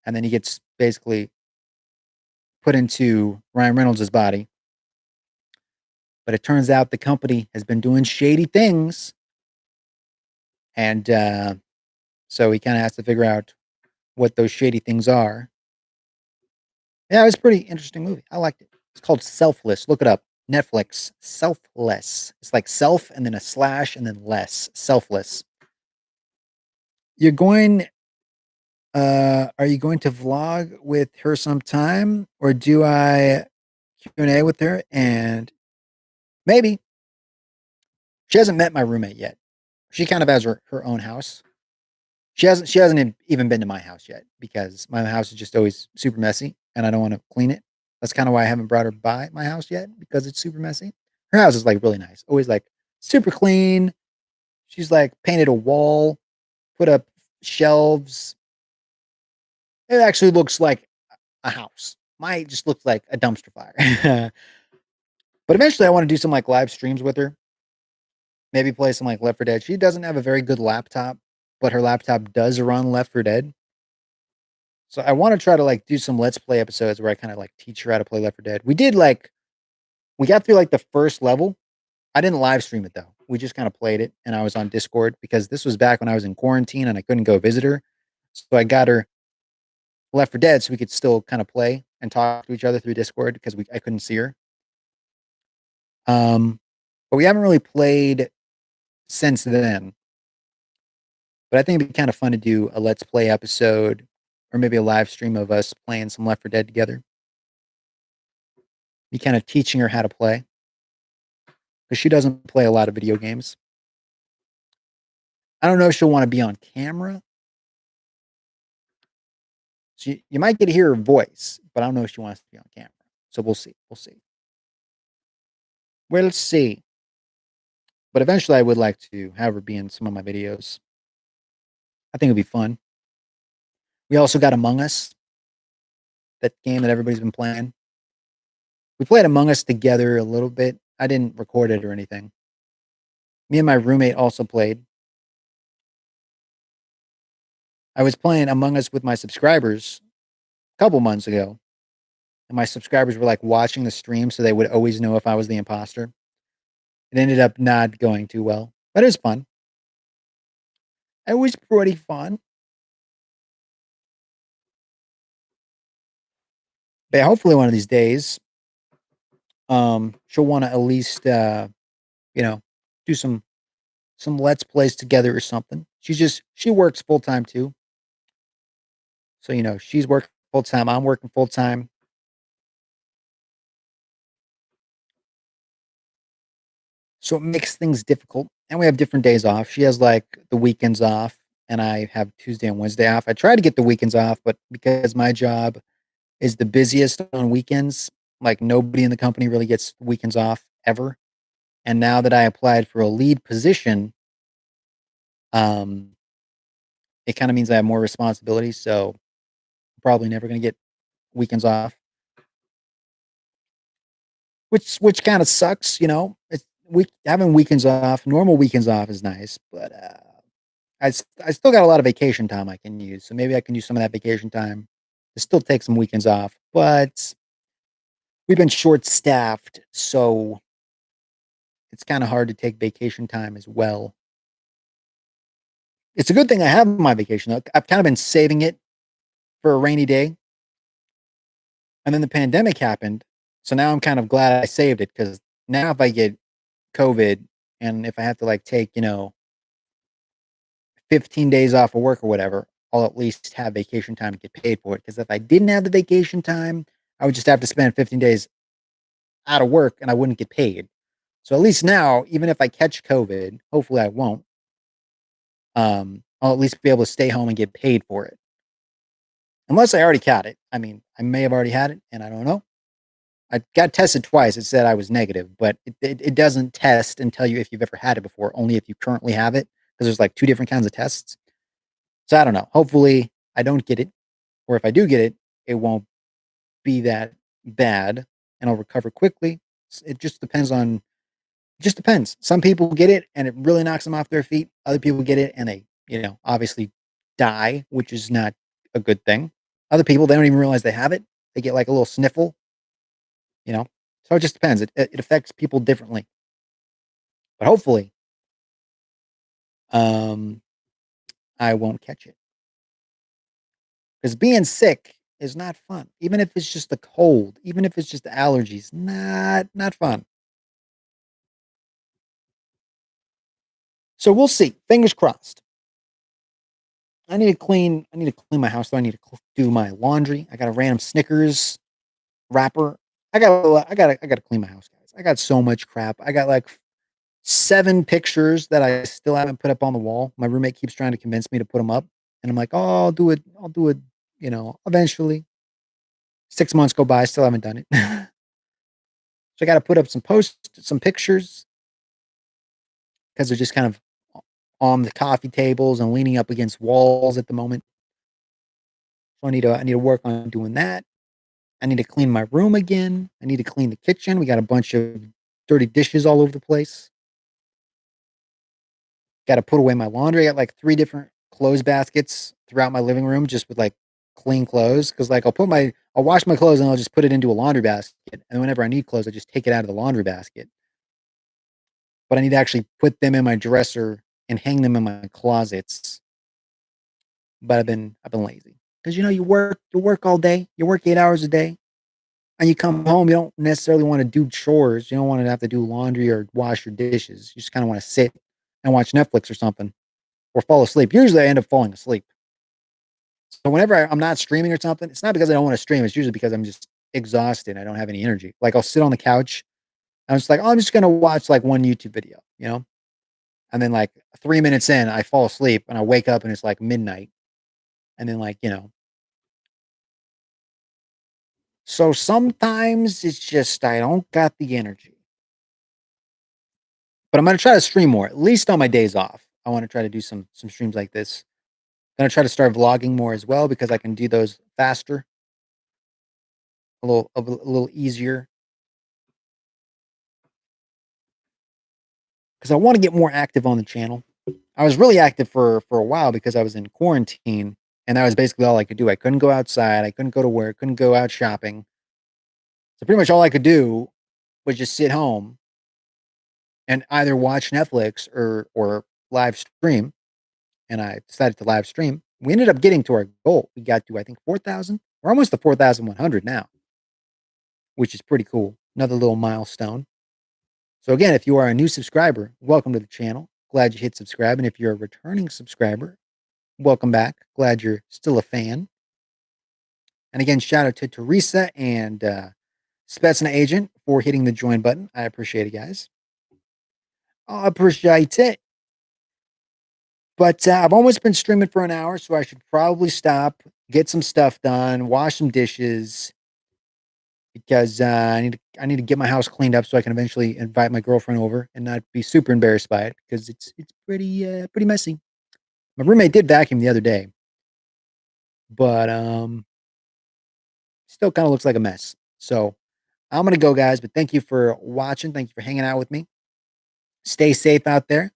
and then he gets basically put into Ryan Reynolds' body. But it turns out the company has been doing shady things, and so he kind of has to figure out what those shady things are. Yeah, it was a pretty interesting movie. I liked it. It's called Selfless. Look it up. Netflix. Selfless. It's like self and then a slash and then less. Selfless. You're going are you going to vlog with her sometime or do I Q&A with her and maybe she hasn't met my roommate yet. She kind of has her own house. She hasn't even been to my house yet because my house is just always super messy and I don't want to clean it. That's kind of why I haven't brought her by my house yet because it's super messy. Her house is like really nice, always like super clean. She's like painted a wall, put up shelves. It actually looks like a house. Mine just looks like a dumpster fire. But eventually, I want to do some like live streams with her. Maybe play some like Left 4 Dead. She doesn't have a very good laptop, but her laptop does run Left 4 Dead. So I want to try to like do some Let's Play episodes where I kind of like teach her how to play Left 4 Dead. We did like We got through like the first level. I didn't live stream it though. We just kind of played it, and I was on Discord because this was back when I was in quarantine and I couldn't go visit her. So I got her Left for Dead so we could still kind of play and talk to each other through Discord because I couldn't see her. Um, but we haven't really played since then. But I think it'd be kind of fun to do a Let's Play episode or maybe a live stream of us playing some Left for Dead together. Be kind of teaching her how to play because she doesn't play a lot of video games. I don't know if she'll want to be on camera. You might get to hear her voice, but I don't know if she wants to be on camera. So we'll see. We'll see. We'll see. But eventually, I would like to have her be in some of my videos. I think it'd be fun. We also got Among Us, that game that everybody's been playing. We played Among Us together a little bit. I didn't record it or anything. Me and my roommate also played. I was playing Among Us with my subscribers a couple months ago, and my subscribers were like watching the stream so they would always know if I was the imposter. It ended up not going too well, but it was fun. It was pretty fun. But hopefully one of these days, she'll want to at least you know, do some let's plays together or something. She works full time too. So, she's working full time, I'm working full time. So it makes things difficult. And we have different days off. She has like the weekends off, and I have Tuesday and Wednesday off. I try to get the weekends off, but because my job is the busiest on weekends, like nobody in the company really gets weekends off ever. And now that I applied for a lead position, um, it kind of means I have more responsibilities. So I'm probably never going to get weekends off, which kind of sucks. It's having weekends off. Normal weekends off is nice, but I still got a lot of vacation time I can use. So maybe I can use some of that vacation time to still take some weekends off. But we've been short staffed, so it's kind of hard to take vacation time as well. It's a good thing I have my vacation. I've kind of been saving it for a rainy day. And then the pandemic happened. So now I'm kind of glad I saved it because now if I get COVID and if I have to like take, 15 days off of work or whatever, I'll at least have vacation time to get paid for it. Because if I didn't have the vacation time, I would just have to spend 15 days out of work and I wouldn't get paid. So at least now, even if I catch COVID, hopefully I won't, I'll at least be able to stay home and get paid for it. Unless I already caught it. I mean, I may have already had it and I don't know. I got tested twice. It said I was negative, but it doesn't test and tell you if you've ever had it before, only if you currently have it, because there's like two different kinds of tests. So I don't know. Hopefully I don't get it, or if I do get it, it won't be that bad and I'll recover quickly. It just depends. Some people get it and it really knocks them off their feet. Other people get it and they, obviously die, which is not a good thing. Other people, they don't even realize they have it. They get like a little sniffle, you know. So it just depends. It affects people differently. But hopefully, um, I won't catch it. Because being sick is not fun. Even if it's just a cold, even if it's just allergies, not fun. So we'll see. Fingers crossed. I need to clean my house. So I need to do my laundry. I got a random Snickers wrapper. I gotta clean my house, guys. I got so much crap. I got like 7 pictures that I still haven't put up on the wall. My roommate keeps trying to convince me to put them up, and I'm like, "Oh, I'll do it. I'll do it. Eventually." 6 months go by, still haven't done it. So I got to put up some pictures because they're just kind of on the coffee tables and leaning up against walls at the moment. So I need to work on doing that. I need to clean my room again. I need to clean the kitchen. We got a bunch of dirty dishes all over the place. Got to put away my laundry. I got like 3 different clothes baskets throughout my living room, just with like clean clothes because like I'll wash my clothes and I'll just put it into a laundry basket, and whenever I need clothes, I just take it out of the laundry basket. But I need to actually put them in my dresser and hang them in my closets. But I've been lazy because you work all day, you work 8 hours a day, and you come home. You don't necessarily want to do chores. You don't want to have to do laundry or wash your dishes. You just kind of want to sit and watch Netflix or something or fall asleep. Usually, I end up falling asleep. So whenever I'm not streaming or something, it's not because I don't want to stream. It's usually because I'm just exhausted. I don't have any energy. Like I'll sit on the couch. I'm just like, oh, I'm just gonna watch like one YouTube video, and then like 3 minutes in, I fall asleep and I wake up and it's like midnight, and then so sometimes it's just I don't got the energy. But I'm gonna try to stream more, at least on my days off. I want to try to do some streams like this. I'm gonna try to start vlogging more as well because I can do those faster, a little easier. Because I want to get more active on the channel. I was really active for a while because I was in quarantine, and that was basically all I could do. I couldn't go outside, I couldn't go to work, couldn't go out shopping. So pretty much all I could do was just sit home and either watch Netflix or live stream. And I decided to live stream. We ended up getting to our goal. We got to I think 4,000. We're almost to 4,100 now, which is pretty cool. Another little milestone. So again, if you are a new subscriber, welcome to the channel. Glad you hit subscribe. And if you're a returning subscriber, welcome back. Glad you're still a fan. And again, shout out to Teresa and Spetsna Agent for hitting the join button. I appreciate it, guys. I appreciate it. But I've almost been streaming for an hour, so I should probably stop, get some stuff done, wash some dishes, because I need to get my house cleaned up so I can eventually invite my girlfriend over and not be super embarrassed by it because it's pretty messy. My roommate did vacuum the other day, but still kind of looks like a mess. So I'm gonna go, guys. But thank you for watching. Thank you for hanging out with me. Stay safe out there.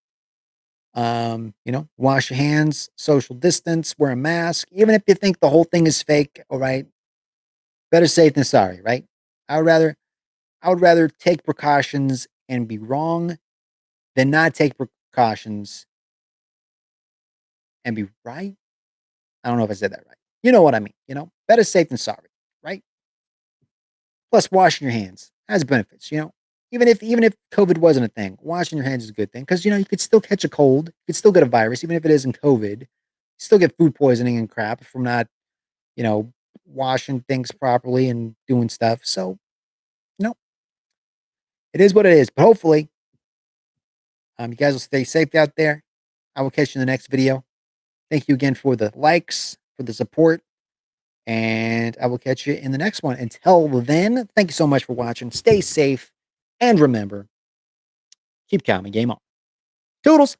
Wash your hands, social distance, wear a mask. Even if you think the whole thing is fake, all right. Better safe than sorry, right? I would rather I would rather take precautions and be wrong than not take precautions and be right. I don't know if I said that right. You know what I mean, better safe than sorry, right? Plus washing your hands has benefits. Even if COVID wasn't a thing, washing your hands is a good thing because you could still catch a cold, you could still get a virus, even if it isn't COVID. You still get food poisoning and crap from not, you know, washing things properly and doing stuff. So, you know, it is what it is. But hopefully, you guys will stay safe out there. I will catch you in the next video. Thank you again for the likes, for the support, and I will catch you in the next one. Until then, thank you so much for watching. Stay safe, and remember, keep calm and game on. Toodles!